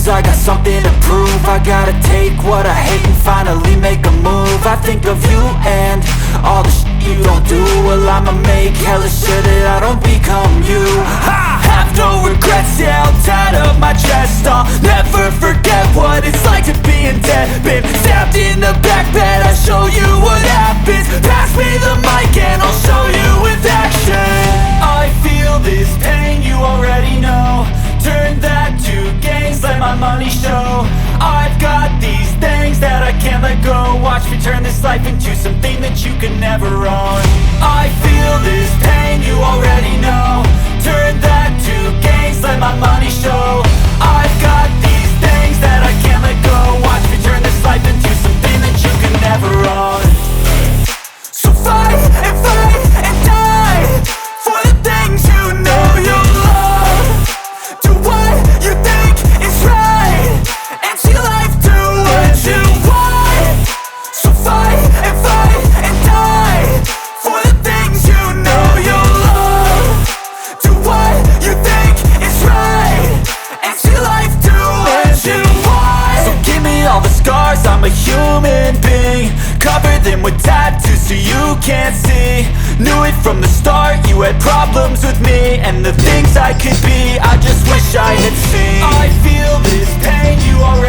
lose, I got something to prove. I gotta take what I hate and finally make a move. I think of you and all the shit you don't do. Well, I'ma make hella sure that I don't become you. I have no regrets, yeah, I'll tie up my chest. I'll never forget what it's like to be in debt. Been stabbed in the back bed, I'll show you what happens. Pass me the mic and I'll show you with action. I feel this pain, you already know. Turn that to gains, let my money show. I've got these things that I can't let go. Watch me turn this life into something that you can never own. I feel this pain, you already know. Turn that to gains, let my money show. I've got these things that I can't let go. Watch me turn this life into something that you can never own. So fight and die for the things you know you love. Do what you think is right and see life do what you want. So fight and die for the things you know you love. Do what you think is right and see life do what you want. So give me all the scars, I'm a human being. Cover them with tattoos so you can't see. Knew it from the start, you had problems with me and the things I could be, I just wish I had seen. I feel this pain, you already